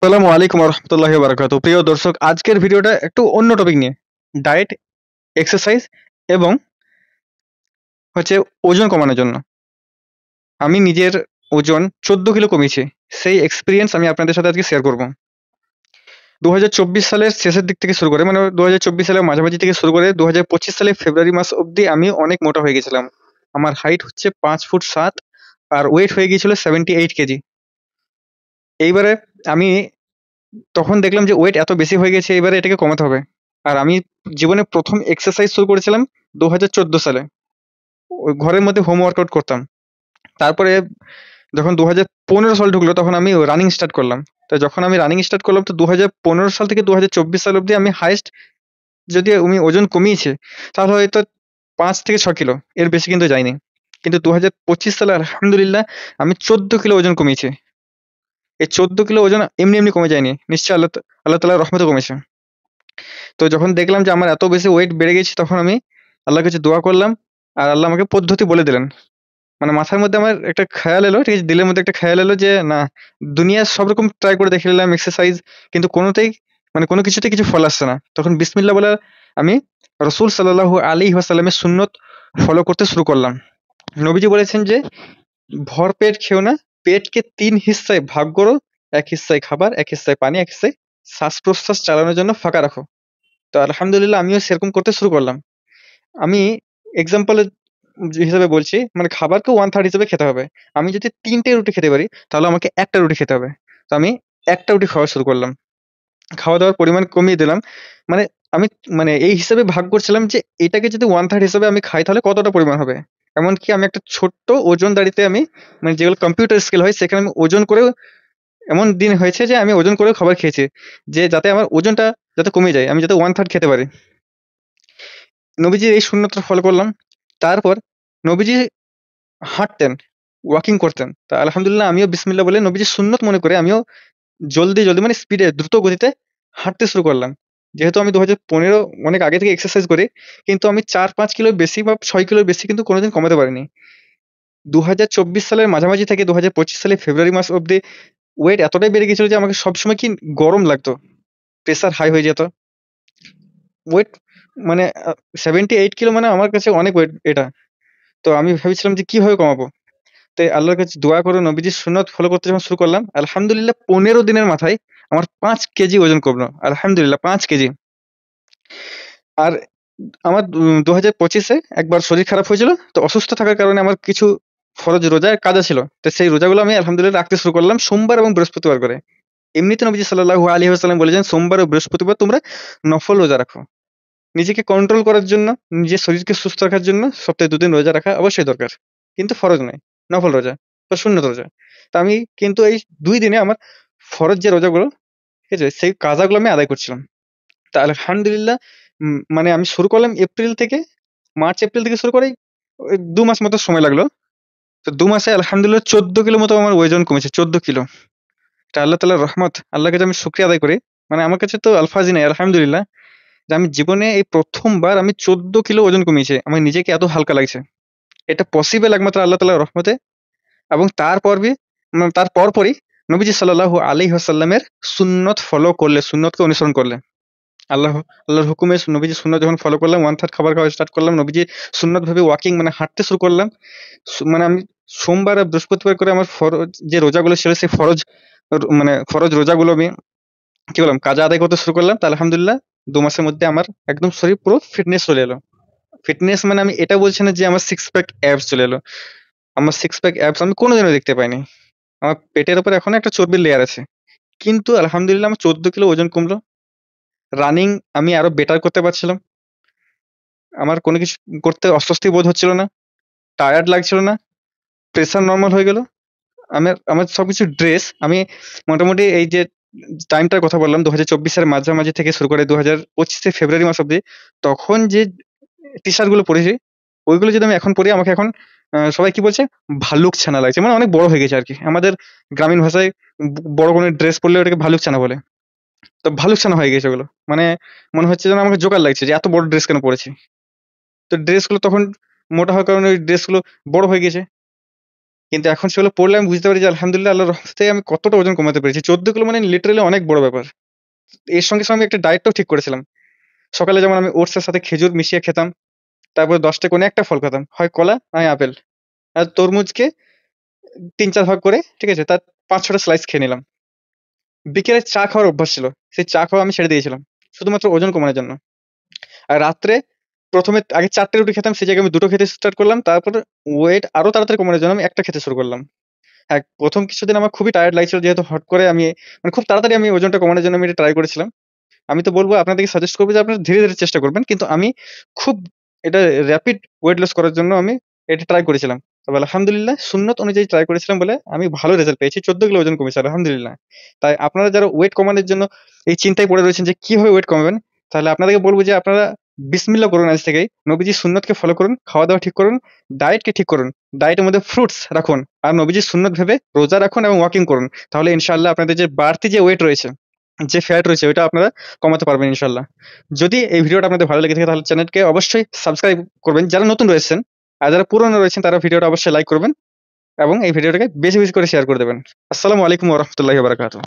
আসসালামু আলাইকুম রহমতুল্লাহি বারাকাতু। প্রিয় দর্শক, আজকের ভিডিওটা একটু অন্য টপিক নিয়ে, ডায়েট, এক্সারসাইজ এবং হচ্ছে ওজন কমানোর জন্য। আমি নিজের ওজন 14 কিলো কমিয়েছি, সেই এক্সপিরিয়েন্স আমি আপনাদের সাথে আজকে শেয়ার করব। 2024 সালের শেষের দিক থেকে শুরু করে, মানে 2024 সালের মাঝামাঝি থেকে শুরু করে 2025 সালের ফেব্রুয়ারি মাস অবধি আমি অনেক মোটা হয়ে গেছিলাম। আমার হাইট হচ্ছে 5 ফুট 7 আর ওয়েট হয়ে গিয়েছিল 78 কেজি। এইবারে আমি তখন দেখলাম যে ওয়েট এত বেশি হয়ে গেছে, এবারে এটাকে কমাতে হবে। আর আমি জীবনে প্রথম এক্সারসাইজ শুরু করেছিলাম 2014 সালে। ওই ঘরের মধ্যে হোম ওয়ার্কআউট করতাম। তারপরে যখন 2015 সাল ঢুকলো তখন আমি রানিং স্টার্ট করলাম। তো যখন আমি রানিং স্টার্ট করলাম তো 2015 সাল থেকে 2024 সাল অবধি আমি হাইস্ট, যদি আমি ওজন কমিয়েছি তাহলে হয়তো 5 থেকে 6 কিলো, এর বেশি কিন্তু যায়নি। কিন্তু 2025 সালে আলহামদুলিল্লাহ আমি 14 কিলো ওজন কমিয়েছি। এই 14 কিলো ওজন এমনি এমনি কমে যায়নি, নিশ্চয়ই আল্লাহ আল্লাহ তাআলার রহমতে কমেছে। তো যখন দেখলাম যে আমার এত বেশি ওয়েট বেড়ে গেছে তখন আমি আল্লাহর কাছে দোয়া করলাম। আর আল্লাহ আমাকে পদ্ধতি বলে দিলেন। মানে মাথার মধ্যে আমার একটা খেয়াল এলো, ঠিক আছে, দিলের মধ্যে একটা খেয়াল এলো যে না, দুনিয়ার সব রকম ট্রাই করে দেখে নিলাম এক্সারসাইজ, কিন্তু কোনোতেই, মানে কোনো কিছুতে কিছু ফল আসছে না। তখন বিসমিল্লাহ বলে আমি রসুল সাল্লাল্লাহু আলাইহি ওয়াসাল্লামের সুন্নত ফলো করতে শুরু করলাম। নবীজি বলেছেন যে ভরপেট খেও না, পেটকে 3 হিস্সায় ভাগ করো, এক হিস্সায় খাবার, এক হিস্সায় পানি, এক হিস্সায় শ্বাস প্রশ্বাস চালানোর জন্য ফাঁকা রাখো। তো আলহামদুলিল্লাহ আমিও সেরকম করতে শুরু করলাম। আমি এক্সাম্পল হিসেবে বলছি, মানে খাবারকে 1/3 হিসেবে খেতে হবে। আমি যদি 3টে রুটি খেতে পারি তাহলে আমাকে একটা রুটি খেতে হবে। তো আমি একটা রুটি খাওয়া শুরু করলাম। খাওয়া দাওয়ার পরিমাণ কমিয়ে দিলাম। মানে আমি, মানে এই হিসেবে ভাগ করছিলাম যে এটাকে যদি 1/3 হিসেবে আমি খাই তাহলে কতটা পরিমাণ হবে। এমনকি আমি একটা ছোট্ট ওজনদারিতে আমি, মানে যেগুলো কম্পিউটার স্কেল হয় সেখানে আমি ওজন করেও, এমন দিন হয়েছে যে আমি ওজন করেও খাবার খেয়েছি, যে যাতে আমার ওজনটা যাতে কমে যায়, আমি যাতে 1/3 খেতে পারি। নবীজির এই সুন্নতটা ফলো করলাম। তারপর নবীজি হাঁটতেন, ওয়াকিং করতেন। তা আলহামদুলিল্লাহ আমিও বিসমিল্লাহ বলে নবীজির সুন্নত মনে করে আমিও জলদি, জলদি মানে স্পিডে, দ্রুত গতিতে হাঁটতে শুরু করলাম। যেহেতু আমি 2015 অনেক আগে থেকে এক্সারসাইজ করি, কিন্তু আমি 4-5 কিলোর বেশি বা 6 কিলোর বেশি কিন্তু কোনোদিন কমাতে পারিনি। 2024 সালের মাঝামাঝি থেকে 2025 সালের ফেব্রুয়ারি মাস অব্দি ওয়েট এতটাই বেড়ে গেছিল যে আমাকে সবসময় কি গরম লাগতো, প্রেশার হাই হয়ে যেত। ওয়েট মানে 78 কিলো মানে আমার কাছে অনেক ওয়েট এটা। তো আমি ভেবেছিলাম যে কিভাবে কমাবো। তাই আল্লাহর কাছে দোয়া করে নবীজির সুন্নত ফলো করতে যখন শুরু করলাম, আলহামদুলিল্লাহ 15 দিনের মাথায় আমার 5 কেজি ওজন কমলো। আলহামদুলিল্লাহ 5 কেজি। আর আমার 2025-এ একবার শরীর খারাপ হয়েছিল। তো অসুস্থ থাকার কারণে আমার কিছু ফরজ রোজার কাজা ছিল। তো সেই রোজাগুলো আমি আলহামদুলিল্লাহ রাখতে শুরু করলাম সোমবার এবং বৃহস্পতিবার করে। এমনিতে নবীজি সাল্লাল্লাহু আলাইহি ওয়াসাল্লাম বলেছেন সোমবার ও বৃহস্পতিবার তোমরা নফল রোজা রাখো। নিজেকে কন্ট্রোল করার জন্য, নিজের শরীরকে সুস্থ রাখার জন্য সপ্তাহে 2 দিন রোজা রাখা অবশ্যই দরকার। কিন্তু ফরজ নয়, নফল রোজা বা সুন্নত রোজা। তা আমি কিন্তু এই 2 দিনে আমার ফরজ যে রোজাগুলো, ঠিক আছে? সেই কাজাগুলো আমি আদায় করছিলাম। তা আলহামদুলিল্লাহ মানে আমি শুরু করলাম এপ্রিল থেকে, মার্চ-এপ্রিল থেকে শুরু করে ওই 2 মাস মতো সময় লাগলো। তো 2 মাসে আলহামদুলিল্লাহ 14 কিলো মতো আমার ওজন কমেছে, 14 কিলো। এটা আল্লাহ তাআলার রহমত। আল্লাহর কাছে আমি শুকরিয়া আদায় করি। মানে আমার কাছে তো আলফাজই নাই আলহামদুলিল্লাহ। যে আমি জীবনে এই ১ম বার আমি 14 কিলো ওজন কমিয়েছি। আমার নিজেকে এত হালকা লাগছে। এটা পসিবল একমাত্র আল্লাহ তাআলার রহমতে। এবং তার পরপরই নবীজি সাল্লাল্লাহু আলাইহি ওয়াসাল্লামের সুন্নত ফলো করলে, সুন্নতকে অনুসরণ করলে। আল্লাহ আল্লাহর হুকুমে নবীজির সুন্নত যখন ফলো করলাম, 1/3 খাবার খাওয়া স্টার্ট করলাম। নবীজির সুন্নত ভাবে ওয়াকিং মানে হাঁটতে শুরু করলাম। মানে আমি সোমবার আর বৃহস্পতিবার করে আমার ফরজ যে রোজাগুলো ছিল সেই মানে ফরজ রোজাগুলো আমি কি বললাম কাজা আদায় করতে শুরু করলাম। তো আলহামদুলিল্লাহ 2 মাসের মধ্যে আমার একদম শরীর পুরো ফিটনেস চলে এলো। ফিটনেস মানে আমি এটা বলছি না যে আমার সিক্স প্যাক অ্যাবস চলে এলো। আমার সিক্স প্যাক অ্যাবস আমি কোনোদিনও দেখতে পাইনি। আমার পেটের উপর এখনো একটা চর্বির লেয়ার আছে। কিন্তু আলহামদুলিল্লাহ আমার 14 কিলো ওজন কমলো। রানিং আমি আরো বেটার করতে পারছিলাম। আমার কোনো কিছু করতে অস্বস্তি বোধ হচ্ছিল না। টায়ার্ড লাগছিল না। প্রেশার নরমাল হয়ে গেল। আমার আমার সবকিছু ড্রেস আমি মোটামুটি এই যে টাইমটার কথা বললাম ২০২৪ সালের মাঝামাঝি থেকে শুরু করে ২০২৫ এর ফেব্রুয়ারি মাস অব্দি, তখন যে টি-শার্ট গুলো পরেছি, ওইগুলো যদি আমি এখন পড়ি আমাকে এখন সবাই কি বলছে? ভাল্লুক ছানা লাগছে। মানে অনেক বড় হয়ে গেছে আরকি। আমাদের গ্রামীণ ভাষায় বড় কোনো ড্রেস পড়লে ওটাকে ভাল্লুক ছানা বলে। তো ভাল্লুক ছানা হয়ে গেছে ওগুলো। মানে মনে হচ্ছে যেন আমাকে জোকার লাগছে যে এত বড় ড্রেস কেন পড়েছি? তো ড্রেসগুলো তখন মোটা হওয়ার কারণে ওই ড্রেসগুলো বড় হয়ে গেছে। কিন্তু এখন সেগুলো পড়লে আমি বুঝতে পারি যে আলহামদুলিল্লাহ আল্লাহর রহমতে আমি কতটা ওজন কমাতে পেরেছি। 14 কিলো মানে লিটারালি অনেক বড় ব্যাপার। এর সঙ্গে আমি একটা ডায়েটটাও ঠিক করেছিলাম। সকালে যেমন আমি ওটস এর সাথে খেজুর মিশিয়ে খেতাম। তারপরে ১০ টা কোণে একটা ফল খেতাম। হয় কলা নয় আপেল। আর তরমুজকে ৩-৪ ভাগ করে, ঠিক আছে? তার ৫-৬ টা স্লাইস খেয়ে নিলাম। বিকেলে চা খাওয়ার অভ্যাস ছিল। সেই চা খাওয়া আমি ছেড়ে দিয়েছিলাম। শুধুমাত্র ওজন কমানোর জন্য। আর রাত্রে ১ম এ আগে ৪ টে রুটি খেতাম, সেই জায়গায় আমি ২ টো খেতে স্টার্ট করলাম। তারপরে ওয়েট আরো তাড়াতাড়ি কমানোর জন্য আমি ১ টা খেতে শুরু করলাম। হ্যাঁ, ১ম কিছুদিন আমার খুবই টায়ার্ড লাগছিল, যেহেতু হট করে আমি মানে খুব তাড়াতাড়ি আমি ওজনটা কমানোর জন্য আমি এটা ট্রাই করেছিলাম। আমি তো বলব, আপনাদেরকে সাজেস্ট করব যে আপনারা ধীরে, ধীরে চেষ্টা করবেন। কিন্তু আমি খুব এটা র‍্যাপিড ওয়েট লস করার জন্য আমি এটা ট্রাই করেছিলাম। তবে আলহামদুলিল্লাহ সুন্নত অনুযায়ী ট্রাই করেছিলাম বলে আমি ভালো রেজাল্ট পেয়েছি। ১৪ কিলো ওজন কমেছে আলহামদুলিল্লাহ। তাই আপনারা যারা ওয়েট কমানোর জন্য এই চিন্তায় পড়ে রয়েছেন যে কিভাবে ওয়েট কমাবেন, তাহলে আপনাদেরকে বলব যে আপনারা বিসমিল্লাহ করুন আজ থেকেই। নবীজির সুন্নতকে ফলো করুন, খাওয়া-দাওয়া ঠিক করুন, ডায়েটকে ঠিক করুন। ডায়েটের মধ্যে ফ্রুটস রাখুন। আর নবীজির সুন্নত ভেবে রোজা রাখুন এবং ওয়াকিং করুন। তাহলে ইনশাআল্লাহ আপনাদের যে বাড়তি যে ওয়েট রয়েছে, যে ফ্যাট রয়েছে, ওইটা আপনারা কমাতে পারবেন ইনশাআল্লাহ। যদি এই ভিডিওটা আপনাদের ভালো লেগে থাকে তাহলে চ্যানেলকে অবশ্যই সাবস্ক্রাইব করবেন যারা নতুন রয়েছেন। আর যারা পুরনো রয়েছেন তারা ভিডিওটা অবশ্যই লাইক করবেন এবং এই ভিডিওটাকে বেশি, বেশি করে শেয়ার করে দেবেন। আসসালামু আলাইকুম ওয়া রাহমাতুল্লাহি ওয়া বারাকাতুহু।